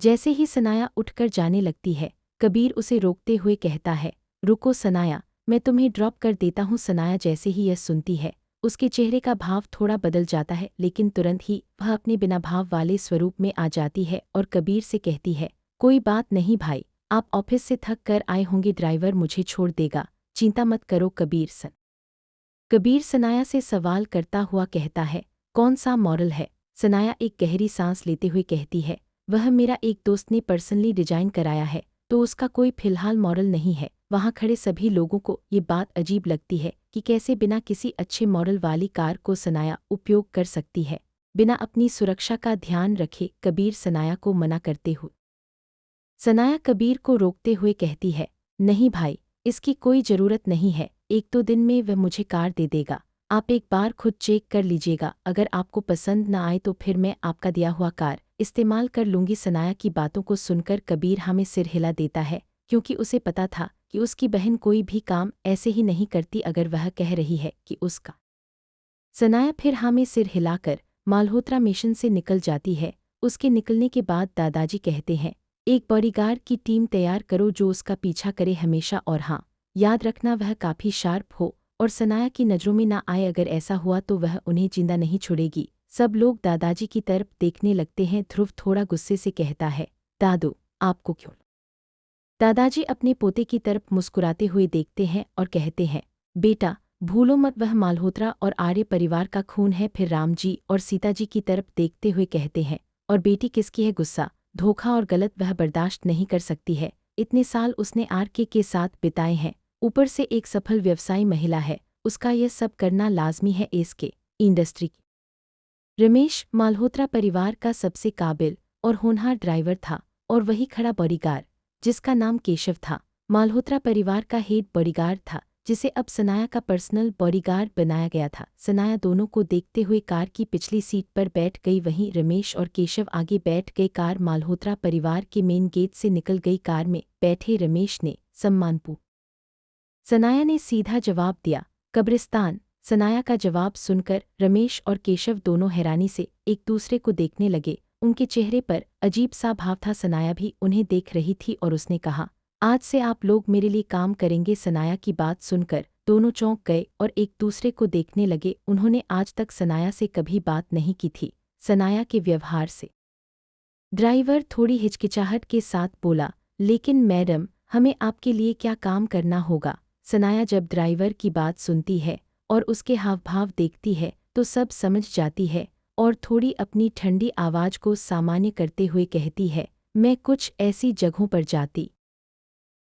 जैसे ही सनाया उठकर जाने लगती है, कबीर उसे रोकते हुए कहता है, रुको सनाया, मैं तुम्हें ड्रॉप कर देता हूँ। सनाया जैसे ही यह सुनती है, उसके चेहरे का भाव थोड़ा बदल जाता है, लेकिन तुरंत ही वह अपने बिना भाव वाले स्वरूप में आ जाती है और कबीर से कहती है, कोई बात नहीं भाई, आप ऑफिस से थक कर आए होंगे, ड्राइवर मुझे छोड़ देगा, चिंता मत करो। कबीर सनाया से सवाल करता हुआ कहता है, कौन सा मॉडल है? सनाया एक गहरी सांस लेते हुए कहती है, वह मेरा एक दोस्त ने पर्सनली डिजाइन कराया है, तो उसका कोई फिलहाल मॉडल नहीं है। वहाँ खड़े सभी लोगों को ये बात अजीब लगती है कि कैसे बिना किसी अच्छे मॉडल वाली कार को सनाया उपयोग कर सकती है, बिना अपनी सुरक्षा का ध्यान रखे। कबीर सनाया को मना करते हुए सनाया कबीर को रोकते हुए कहती है, नहीं भाई, इसकी कोई ज़रूरत नहीं है, एक दो दिन में वह मुझे कार दे देगा, आप एक बार खुद चेक कर लीजिएगा, अगर आपको पसंद न आए तो फिर मैं आपका दिया हुआ कार इस्तेमाल कर लूँगी। सनाया की बातों को सुनकर कबीर हाँ में सिर हिला देता है, क्योंकि उसे पता था कि उसकी बहन कोई भी काम ऐसे ही नहीं करती अगर वह कह रही है कि उसका। सनाया फिर हाँ में सिर हिलाकर मालहोत्रा मिशन से निकल जाती है। उसके निकलने के बाद दादाजी कहते हैं, एक बॉडीगार्ड की टीम तैयार करो जो उसका पीछा करे हमेशा, और हाँ, याद रखना वह काफ़ी शार्प हो और सनाया की नज़रों में ना आए। अगर ऐसा हुआ तो वह उन्हें जिंदा नहीं छोड़ेगी। सब लोग दादाजी की तरफ देखने लगते हैं। ध्रुव थोड़ा गुस्से से कहता है, दादू, आपको क्यों? दादाजी अपने पोते की तरफ मुस्कुराते हुए देखते हैं और कहते हैं, बेटा, भूलो मत वह मालहोत्रा और आर्य परिवार का खून है। फिर राम जी और सीता जी की तरफ देखते हुए कहते हैं, और बेटी किसकी है? गुस्सा, धोखा और गलत वह बर्दाश्त नहीं कर सकती है। इतने साल उसने आर्य के साथ बिताए हैं, ऊपर से एक सफल व्यवसायी महिला है, उसका यह सब करना लाजमी है इसके इंडस्ट्री की। रमेश मालहोत्रा परिवार का सबसे काबिल और होनहार ड्राइवर था, और वही खड़ा बॉडीगार्ड जिसका नाम केशव था, मालहोत्रा परिवार का हेड बॉडीगार्ड था, जिसे अब सनाया का पर्सनल बॉडीगार्ड बनाया गया था। सनाया दोनों को देखते हुए कार की पिछली सीट पर बैठ गई, वहीं रमेश और केशव आगे बैठ गए। कार मालहोत्रा परिवार के मेन गेट से निकल गई। कार में बैठे रमेश ने सम्मानपूर्वक सनाया ने सीधा जवाब दिया, कब्रिस्तान। सनाया का जवाब सुनकर रमेश और केशव दोनों हैरानी से एक दूसरे को देखने लगे। उनके चेहरे पर अजीब सा भाव था। सनाया भी उन्हें देख रही थी और उसने कहा, आज से आप लोग मेरे लिए काम करेंगे। सनाया की बात सुनकर दोनों चौंक गए और एक दूसरे को देखने लगे। उन्होंने आज तक सनाया से कभी बात नहीं की थी। सनाया के व्यवहार से ड्राइवर थोड़ी हिचकिचाहट के साथ बोला, लेकिन मैडम, हमें आपके लिए क्या काम करना होगा? सनाया जब ड्राइवर की बात सुनती है और उसके हावभाव देखती है तो सब समझ जाती है और थोड़ी अपनी ठंडी आवाज़ को सामान्य करते हुए कहती है, मैं कुछ ऐसी जगहों पर जाती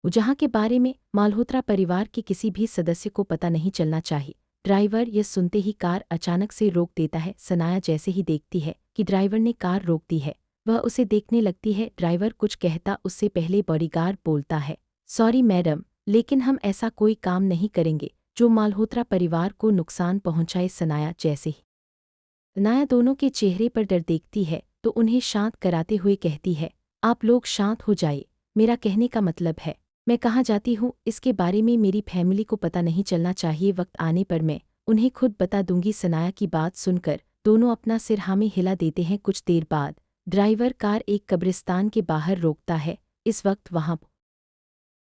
जहाँ के बारे में मालहोत्रा परिवार के किसी भी सदस्य को पता नहीं चलना चाहिए। ड्राइवर यह सुनते ही कार अचानक से रोक देता है। सनाया जैसे ही देखती है कि ड्राइवर ने कार रोक दी है, वह उसे देखने लगती है। ड्राइवर कुछ कहता उससे पहले बॉडीगार्ड बोलता है, सॉरी मैडम, लेकिन हम ऐसा कोई काम नहीं करेंगे जो मालहोत्रा परिवार को नुकसान पहुंचाए। सनाया जैसे ही सनाया दोनों के चेहरे पर डर देखती है तो उन्हें शांत कराते हुए कहती है, आप लोग शांत हो जाइए। मेरा कहने का मतलब है, मैं कहाँ जाती हूँ इसके बारे में मेरी फैमिली को पता नहीं चलना चाहिए। वक्त आने पर मैं उन्हें खुद बता दूंगी। सनाया की बात सुनकर दोनों अपना सिर हाँ में हिला देते हैं। कुछ देर बाद ड्राइवर कार एक कब्रिस्तान के बाहर रोकता है। इस वक्त वहां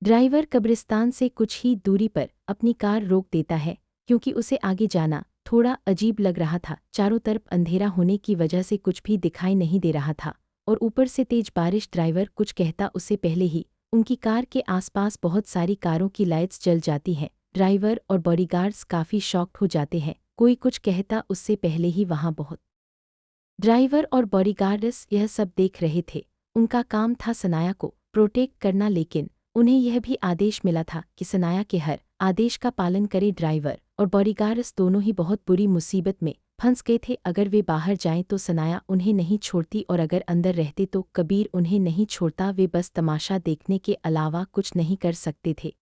ड्राइवर कब्रिस्तान से कुछ ही दूरी पर अपनी कार रोक देता है, क्योंकि उसे आगे जाना थोड़ा अजीब लग रहा था। चारों तरफ अंधेरा होने की वजह से कुछ भी दिखाई नहीं दे रहा था और ऊपर से तेज बारिश। ड्राइवर कुछ कहता उससे पहले ही उनकी कार के आसपास बहुत सारी कारों की लाइट्स जल जाती हैं। ड्राइवर और बॉडीगार्ड्स काफ़ी शॉक्ड हो जाते हैं। कोई कुछ कहता उससे पहले ही वहां बहुत ड्राइवर और बॉडीगार्ड्स यह सब देख रहे थे। उनका काम था सनाया को प्रोटेक्ट करना, लेकिन उन्हें यह भी आदेश मिला था कि सनाया के हर आदेश का पालन करे। ड्राइवर और बॉडीगार्ड्स दोनों ही बहुत बुरी मुसीबत में फंस गए थे। अगर वे बाहर जाएं तो सनाया उन्हें नहीं छोड़ती, और अगर अंदर रहते तो कबीर उन्हें नहीं छोड़ता। वे बस तमाशा देखने के अलावा कुछ नहीं कर सकते थे।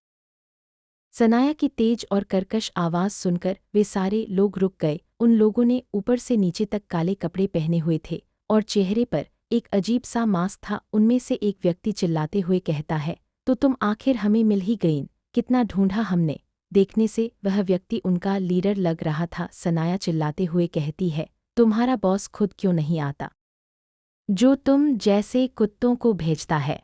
सनाया की तेज और कर्कश आवाज़ सुनकर वे सारे लोग रुक गए। उन लोगों ने ऊपर से नीचे तक काले कपड़े पहने हुए थे और चेहरे पर एक अजीब सा मास्क था। उनमें से एक व्यक्ति चिल्लाते हुए कहता है, तो तुम आखिर हमें मिल ही गईं, कितना ढूंढा हमने। देखने से वह व्यक्ति उनका लीडर लग रहा था। सनाया चिल्लाते हुए कहती है, तुम्हारा बॉस खुद क्यों नहीं आता, जो तुम जैसे कुत्तों को भेजता है?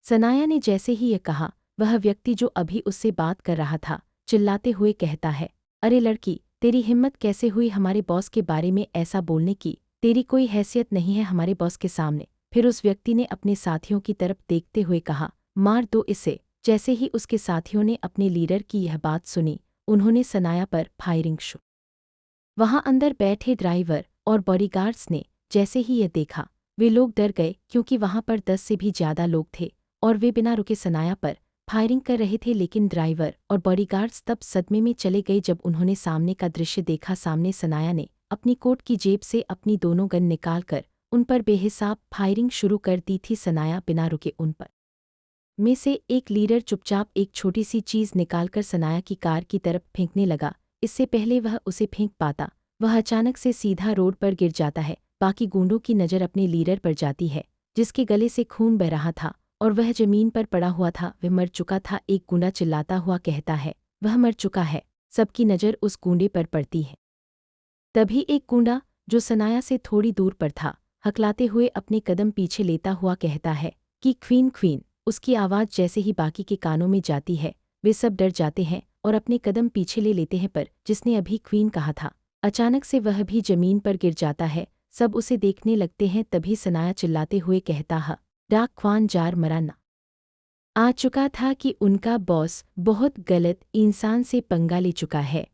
सनाया ने जैसे ही यह कहा, वह व्यक्ति जो अभी उससे बात कर रहा था चिल्लाते हुए कहता है, अरे लड़की, तेरी हिम्मत कैसे हुई हमारे बॉस के बारे में ऐसा बोलने की? तेरी कोई हैसियत नहीं है हमारे बॉस के सामने। फिर उस व्यक्ति ने अपने साथियों की तरफ देखते हुए कहा, मार दो इसे। जैसे ही उसके साथियों ने अपने लीडर की यह बात सुनी, उन्होंने सनाया पर फायरिंग शुरू। वहां अंदर बैठे ड्राइवर और बॉडीगार्ड्स ने जैसे ही यह देखा, वे लोग डर गए, क्योंकि वहां पर 10 से भी ज्यादा लोग थे और वे बिना रुके सनाया पर फायरिंग कर रहे थे। लेकिन ड्राइवर और बॉडीगार्ड्स तब सदमे में चले गए जब उन्होंने सामने का दृश्य देखा। सामने सनाया ने अपनी कोट की जेब से अपनी दोनों गन निकालकर उन पर बेहिसाब फायरिंग शुरू कर दी थी। सनाया बिना रुके उन पर में से एक लीडर चुपचाप एक छोटी सी चीज़ निकालकर सनाया की कार की तरफ फेंकने लगा। इससे पहले वह उसे फेंक पाता, वह अचानक से सीधा रोड पर गिर जाता है। बाकी गुंडों की नज़र अपने लीडर पर जाती है, जिसके गले से खून बह रहा था और वह जमीन पर पड़ा हुआ था। वह मर चुका था। एक गुंडा चिल्लाता हुआ कहता है, वह मर चुका है। सबकी नज़र उस गुंडे पर पड़ती है। तभी एक गुंडा, जो सनाया से थोड़ी दूर पर था, हकलाते हुए अपने कदम पीछे लेता हुआ कहता है कि क्वीन क्वीन। उसकी आवाज़ जैसे ही बाकी के कानों में जाती है, वे सब डर जाते हैं और अपने कदम पीछे ले लेते हैं। पर जिसने अभी क्वीन कहा था, अचानक से वह भी जमीन पर गिर जाता है। सब उसे देखने लगते हैं। तभी सनाया चिल्लाते हुए कहता है, डाक ख्वान जार मराना आ चुका था कि उनका बॉस बहुत गलत इंसान से पंगा ले चुका है।